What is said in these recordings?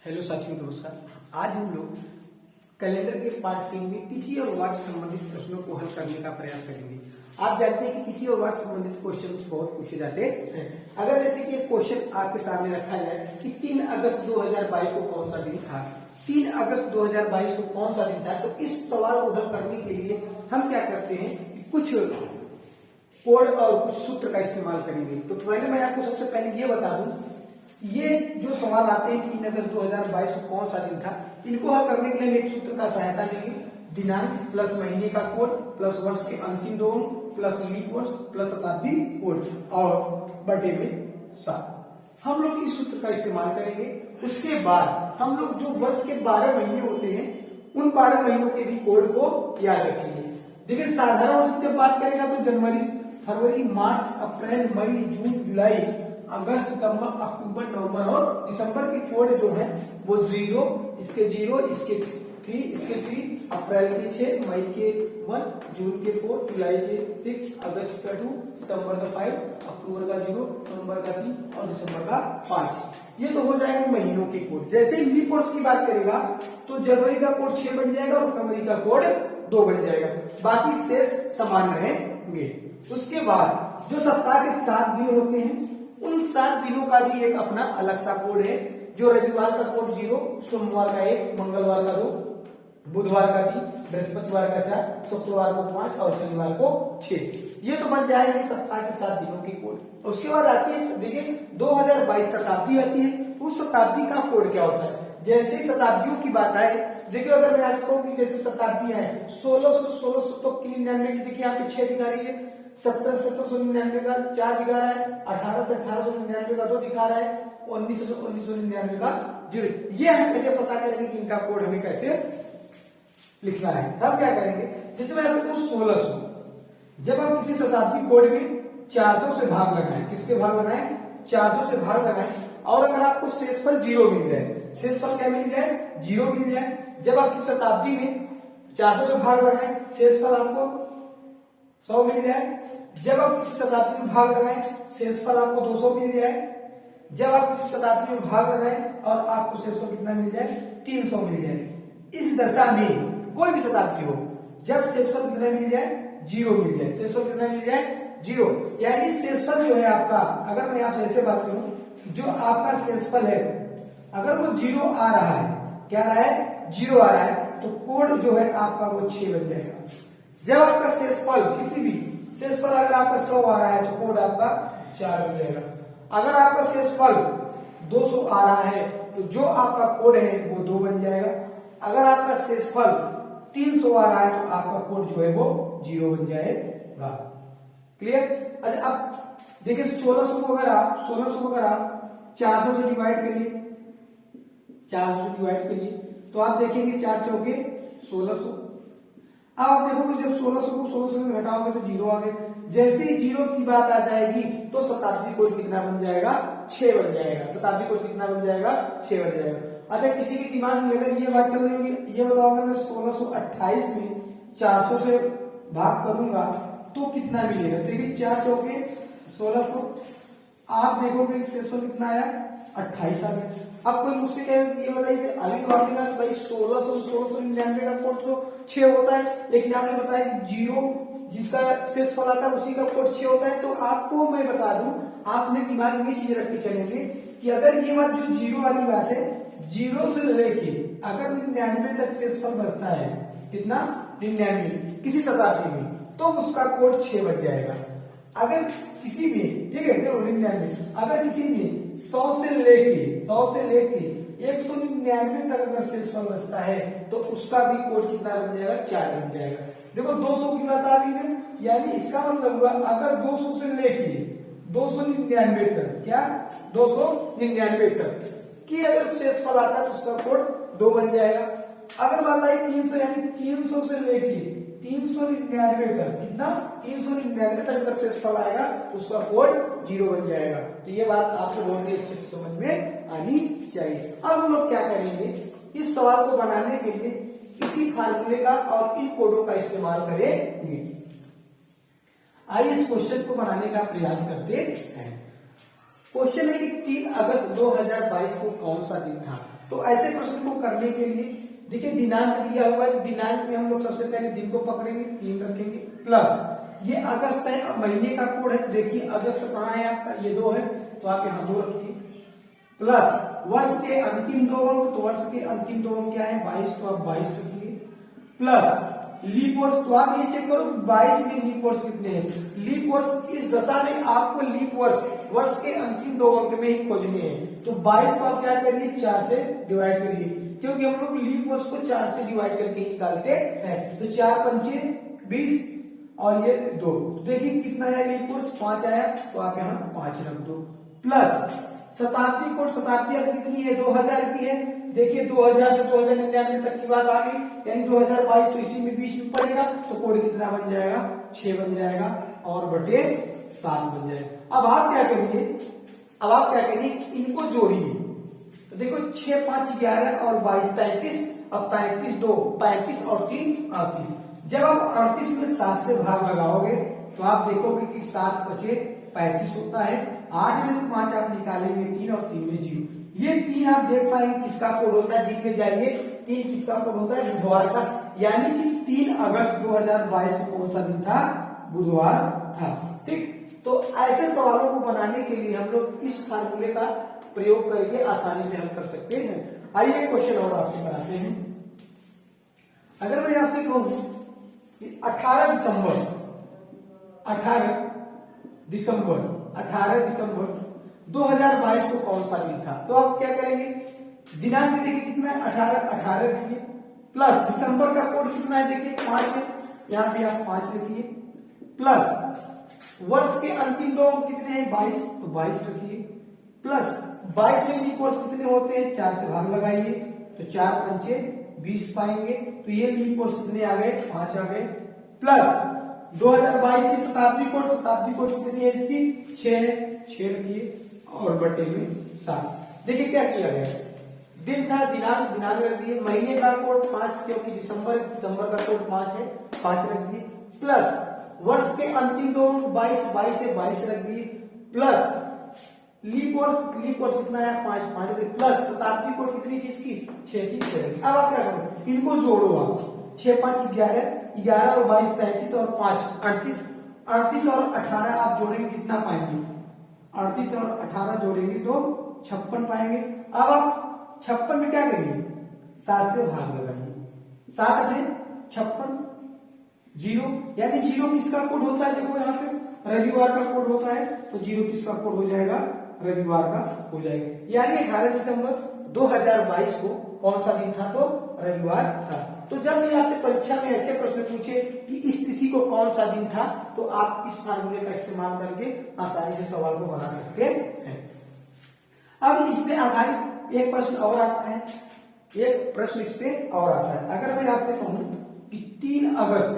Hello साथियों, नमस्कार। आज हम लोग कैलेंडर के पार्ट 3 में तिथि और वार से संबंधित प्रश्नों को हल करने का प्रयास करेंगे। आप जानते हैं कि तिथि और वार से संबंधित क्वेश्चन बहुत पूछे जाते हैं। अगर जैसे कि एक क्वेश्चन आपके सामने रखा जाए कि 3 अगस्त 2022 को कौन सा दिन था, 3 अगस्त 2022 को कौन सा दिन था, तो इस सवाल को हल करने के लिए हम क्या करते हैं कि कुछ कोड और कुछ सूत्र का इस्तेमाल करेंगे। तो पहले मैं आपको सबसे पहले ये बता दूं, ये जो सवाल आते हैं 3 अगस्त 2022 को कौन सा दिन था, इनको हल करने के लिए हम एक सूत्र का सहायता लेंगे। दिनांक प्लस महीने का कोड प्लस वर्ष के अंतिम 2 अंक प्लस लीप वर्ष प्लस शताब्दी कोड और बटे में 7। हम लोग इस सूत्र का इस्तेमाल करेंगे। उसके बाद हम लोग जो वर्ष के 12 महीने होते हैं उन 12 महीनों के भी कोड को याद रखेंगे। देखिए, साधारण वर्ष की जब बात करेगा तो जनवरी, फरवरी, मार्च, अप्रैल, मई, जून, जुलाई, अगस्त, सितंबर, अक्टूबर, नवंबर और दिसंबर के कोड जो है वो 0, इसके 0, इसके 3, इसके 3, अप्रैल के 6, मई के 1, जून के 4, जुलाई के 6, अगस्त का 2, सितंबर का 5, अक्टूबर का 0, नवंबर का 3 और दिसंबर का 5। ये तो हो जाएंगे महीनों के कोड। जैसे ही लीप वर्ष की बात करेगा तो जनवरी का कोड 6 बन जाएगा और फरवरी का कोड 2 बन जाएगा, बाकी शेष समान रहेंगे। उसके बाद जो सप्ताह के 7 दिन होते हैं उन 7 दिनों का भी एक अपना अलग सा कोड है। जो रविवार का कोड 0, सोमवार का 1, मंगलवार का 2, बुधवार का 3, बृहस्पतिवार का 4, शुक्रवार को 5 और शनिवार को 6। ये तो बन जाएंगे सप्ताह के 7 दिनों के कोड। उसके बाद आती है, देखिए 2022 शताब्दी आती है। उस शताब्दी का कोड क्या होता है? जैसे ही शताब्दियों की बात आए, देखिए अगर मैं आज कहूँ कि जैसे शताब्दियां हैं 1600 तो 99 की, देखिए यहाँ पे 6 दिखा रही है, 1799 का 4 दिखा रहा है, 1899 का 2 दिखा रहा है, 1999 का 0। ये हम कैसे पता करेंगे कि इनका कोड हमें कैसे लिखना है? हम क्या करेंगे, जैसे मैं आपसे कहूँ 1600, जब आप किसी शताब्दी कोड में 400 से भाग लगाएं, किससे भाग लगाएं? 400 से भाग लगाएं, और अगर आपको शेषफल 0 मिल जाए, शेषफल क्या मिल जाए? 0 मिल जाए। जब आप किसी शताब्दी में 400 से भाग लगाएं, शेषफल आपको 100 मिल जाए। जब आप किसी शताब्दी में भाग लगाएं, शेषफल आपको 200 मिल जाए। जब आप किसी शताब्दी में भाग लगाएं और आपको शेषफल कितना मिल जाए? 300 मिल जाए। इस दशा में कोई भी शताब्दी हो, जब शेषफल कितना मिल जाए? 0 मिल जाए। शेषफल कितना मिल जाए? 0। यानी शेषफल जो है आपका, अगर मैं आपसे ऐसे बात करूं, जो आपका शेषफल है अगर वो 0 आ रहा है, क्या आ रहा है? 0 आ रहा है, तो कोड जो है आपका वो 6 बन जाएगा। जब आपका शेषफल किसी भी शेषफल अगर आपका 100 आ रहा है तो कोड आपका 4 बन जाएगा। अगर आपका शेषफल 200 आ रहा है तो जो आपका कोड है वो 2 बन जाएगा। अगर आपका शेषफल 300 आ रहा है तो आपका कोड जो है वो 0 बन जाएगा। क्लियर? अच्छा, अब देखिए 1600 को अगर आप 400 से डिवाइड करिए, 400 से डिवाइड करिए तो आप देखेंगे 4 चौके 1600। अब आप देखोगे जब 1600 को 1600 में घटाओगे तो 0 आ गए। जैसे ही 0 की बात आ जाएगी तो शताब्दी कोड कितना बन जाएगा? 6 बन जाएगा। शताब्दी कोड कितना बन जाएगा? 6 बन जाएगा। अच्छा, किसी के दिमाग में अगर ये बात चल रही होगी, ये बताओ अगर मैं 1628 में 400 से भाग करूंगा तो कितना मिलेगा? देखिए 4 चौके 1600, आप देखोगे शेषफल कितना आया? 28 आ गया। अब कोई मुझसे कहे ये बताइए कि अली तो आपने कहा भाई 1699 का कोड तो 6 होता है, लेकिन आपने बताया कि 0 जिसका शेषफल आता है उसी का कोड 6 होता है। तो आपको मैं बता दूं, आपने दिमाग में चीज रख के चलेंगे कि अगर ये बात जो 0 वाली बात है, 0 से लेके अगर 99 तक शेषफल बचता है, कितना? 99 किसी शताब्दी में, तो उसका कोड 6 बन जाएगा। अगर किसी भी, ये कहते हैं 99, अगर किसी भी 100 से लेके 199 तक अगर शेषफल बचता है तो उसका भी कोड कितना बन जाएगा? 4 बन जाएगा। देखो 200 की बात आ रही है, यानी इसका मतलब हुआ अगर 200 से लेके 299 तक, क्या 299 तक की अगर शेषफल आता है तो उसका कोड 2 बन जाएगा। अगर मान लो 300, यानी 300 से लेके 399 तक, कितना? 399 तक अगर शेषफल आएगा तो उसका कोड 0 बन जाएगा। तो ये बात आपको बहुत ही अच्छे से समझ में आनी चाहिए। अब हम लोग क्या करेंगे, इस सवाल को बनाने के लिए इसी फार्मूले का और इन कोडों का इस्तेमाल करेंगे। आइए इस क्वेश्चन को बनाने का प्रयास करते हैं। क्वेश्चन है कि 3 अगस्त 2022 को कौन सा दिन था। तो ऐसे प्रश्न को करने के लिए देखिए दिनांक दिया हुआ है, दिनांक में हम लोग सबसे पहले दिन को पकड़ेंगे, 3 रखेंगे, प्लस ये अगस्त है और महीने का कोड है। देखिए अगस्त कहाँ है आपका, ये 2 है तो आप यहाँ 2 रखिए, प्लस वर्ष के अंतिम 2 अंक, तो वर्ष के अंतिम 2 अंक क्या है 22, तो आप 22 रखिए, प्लस लीप वर्ष, तो आप ये चेक करो 22 में लीप वर्ष कितने हैं। लीप वर्ष इस दशा में आपको लीप वर्ष के अंतिम 2 अंक में ही खोजने हैं। तो 22 को आप क्या करिए 4 से डिवाइड करिए, क्योंकि हम लोग लीप वर्ष को 4 से डिवाइड करके निकालते हैं। तो 4 पंचे 20 और ये 2, देखिए कितना है लीप वर्ष 5 आया, तो आप यहाँ 5 रख दो, प्लस शताब्दी कोड, शताब्दी अब कितनी है 2000 की है। देखिए 2000 से 2099 तक की बात आ गई, यानी 2022 तो इसी में बीच में पड़ेगा, तो कोड कितना बन जाएगा 6 बन जाएगा और बटे 7 बन जाएगा। अब आप क्या करिए, इनको जोड़िए। तो देखो 6 5 11 और 22 33, अब 33 2 35 और 3 38। जब आप 38 में 7 से भाग लगाओगे तो आप देखोगे कि 7 बचे 35 होता है। 8 में से 5 आप निकालेंगे 3 और 3 में 0। ये 3 आप देख पाएंगे किसका कोड होता है, दिन में जाइए 3 किसका कोड होता है बुधवार का, यानी कि 3 अगस्त 2022 को कौन सा दिन था, बुधवार था। ठीक, तो ऐसे सवालों को बनाने के लिए हम लोग इस फार्मूले का प्रयोग करके आसानी से हल कर सकते हैं। आइए क्वेश्चन और आपसे कराते हैं। अगर मैं आपसे कहूं कि 18 दिसंबर 2022 को कौन सा दिन था, तो आप क्या करेंगे, दिनांक देखिए कितना है 18 रखिए, प्लस दिसंबर का कोड कितना है देखिए 5 है, यहाँ पे आप 5 रखिए, प्लस वर्ष के अंतिम 2 कितने हैं 22, तो 22 रखिए, प्लस 22 में लीप वर्ष कितने होते हैं 4 से भाग लगाइए, तो 4 पंचे 20 पाएंगे, तो ये लीप वर्ष कितने आ गए 5 आ गए, प्लस 2022 की शताब्दी कोड कितनी है इसकी 6 रखिए और बटे में 7। देखिए क्या किया गया, दिन था दिनांक रख दिए, महीने का कोड 5 क्योंकि दिसंबर का कोड 5 है 5 रख दिए, प्लस वर्ष के अंतिम 2 22 से 22 रख दिए, प्लस लीप वर्ष कितना है 5 प्लस शताब्दी कोड कितनी थी इसकी 6 थी 6। अब आप क्या करो, इनको जोड़ो आप, 6 5 11 और 22 35 और 5 38 और 18 आप जोड़ेंगे कितना पाएंगे, 38 और 18 जोड़ेंगे तो 56 पाएंगे। अब आप 56 में क्या करिए 7 से भाग लगाइए, 7 में 56 0, यानी 0 किसका कोड होता है, देखो यहाँ पे रविवार का कोड होता है, तो 0 किसका कोड हो जाएगा, रविवार का हो जाएगा, यानी 18 दिसंबर 2022 को कौन सा दिन था, तो रविवार था। तो जब भी आपसे परीक्षा में ऐसे प्रश्न पूछे कि इस तिथि को कौन सा दिन था, तो आप इस फार्मूले का इस्तेमाल करके आसानी से सवाल को बना सकते हैं। अब इसमें आधारित एक प्रश्न और आता है, अगर मैं आपसे कहूं कि 3 अगस्त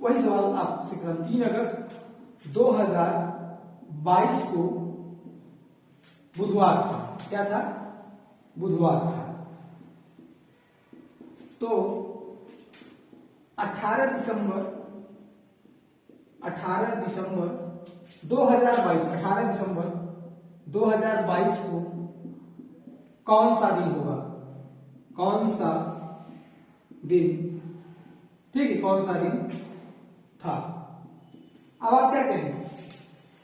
वही सवाल आपसे करें, 3 अगस्त 2022 को बुधवार था, क्या था, बुधवार था, तो 18 दिसंबर 2022 को कौन सा दिन होगा, कौन सा दिन, ठीक है, कौन सा दिन था। अब आप क्या करेंगे,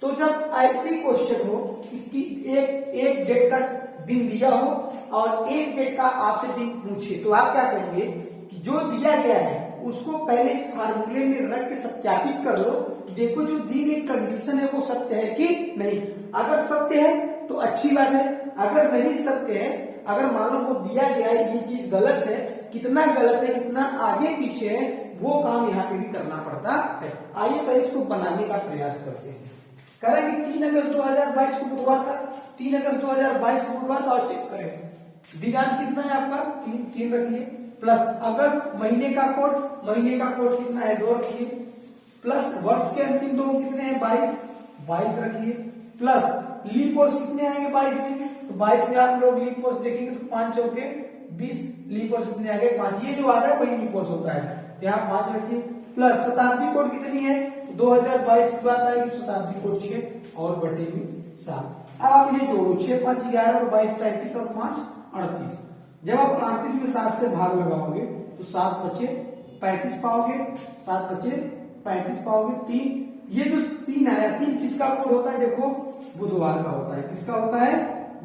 तो जब ऐसे क्वेश्चन हो कि एक डेट का दिन दिया हो और एक डेट का आपसे दिन पूछे, तो आप क्या करेंगे कि जो दिया गया है उसको पहले इस फार्मूले में रख के सत्यापित कर लो कि देखो जो दी गई कंडीशन है वो सत्य है कि नहीं। अगर सत्य है तो अच्छी बात है, अगर नहीं सत्य है, अगर मान लो वो दिया गया है ये चीज गलत है, कितना गलत है कितना आगे पीछे है वो काम यहाँ पे भी करना पड़ता है। आइए पहले इसको बनाने का प्रयास करते हैं। करेंगे 3 अगस्त 2022 को बुधवार था, 3 अगस्त 2022 को बुधवार था, और चेक करें दिनांक कितना है आपका 3 रखिए, प्लस अगस्त महीने का कोड कितना है 2 रखिए, प्लस वर्ष के अंतिम 2 कितने हैं 22 रखिए, प्लस लीप वर्ष कितने आएंगे 22 में, तो 22 में आप लोग लीप वर्ष देखेंगे तो 5 चौके 20, लीप वर्ष कितने आ गए 5, ये जो आता है वही लीप वर्ष होता है, यहाँ 5 रखिए, प्लस शताब्दी कोड कितनी है 2022 की बात आएगी शताब्दी कोड 6 और बटे में 7। अब आप ये जोड़ो 6 5 11 और 22 33 और 5 38। जब आप 38 में 7 से भाग लगाओगे तो 7 बचे 35 पाओगे, 7 बचे 35 पाओगे 3। ये जो 3 आया 3 किसका कोड होता है? देखो बुधवार का होता है। किसका होता है?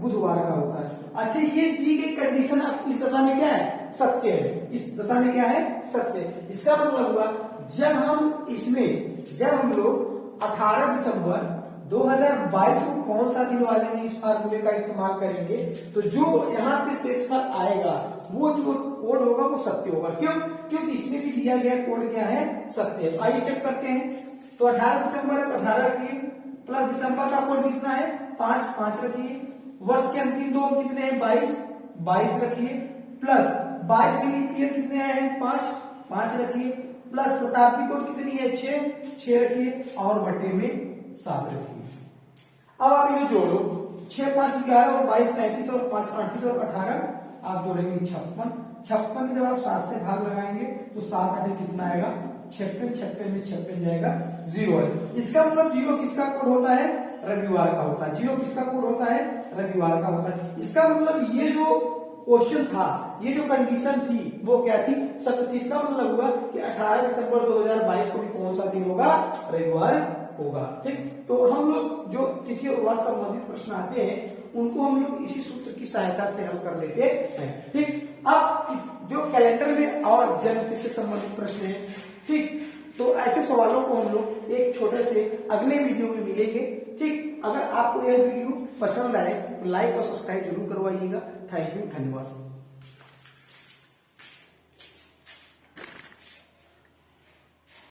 बुधवार का होता है। अच्छा ये दी गई कंडीशन इस दशा में क्या है? सत्य है। इस दशा में क्या है? सत्य है। इसका मतलब हुआ जब हम लोग 18 दिसंबर 2022 को कौन सा दिन वाले में इस फार्मूले का इस्तेमाल करेंगे तो जो यहाँ पे शेषफल आएगा वो जो कोड होगा वो सत्य होगा। क्यों? क्योंकि इसमें भी दिया गया कोड क्या है? सत्य है। आइए चेक करते हैं। तो 18 दिसंबर है तो 18 रखिए, प्लस दिसंबर का कोड कितना है? 5 रखिए, वर्ष के अंतिम 2 कितने हैं? 22 रखिए, प्लस 22 के लीप ईयर कितने आए हैं? 5 रखिए, प्लस शताब्दी कोड कितनी है? 6 रखिए और बटे में 7 रखिए। अब आप इन्हें जोड़ो 6 5 11 और 22 33 और 5 38 और 18 आप जोड़ेंगे 56 में जब आप 7 से भाग लगाएंगे तो 7 8 कितना आएगा? 56 में 56 जाएगा 0 है। इसका मतलब 0 किसका कोड होता है? रविवार का होता है। 0 किसका कोड होता है? रविवार का होता है। इसका मतलब ये जो क्वेश्चन था, ये जो कंडीशन थी वो क्या थी? सत्य थी। इसका मतलब हुआ कि 18 दिसंबर 2022 को भी कौन सा दिन होगा? रविवार होगा। ठीक, तो हम लोग जो तिथि और वार संबंधित प्रश्न आते हैं उनको हम लोग इसी सूत्र की सहायता से हल कर लेते हैं। ठीक, अब जो कैलेंडर में और जन्मतिथि से संबंधित प्रश्न है, ठीक, तो ऐसे सवालों को हम लोग एक छोटे से अगले वीडियो में मिलेंगे। ठीक, अगर आपको यह वीडियो पसंद आए तो लाइक और सब्सक्राइब जरूर करवाइएगा। थैंक यू, धन्यवाद।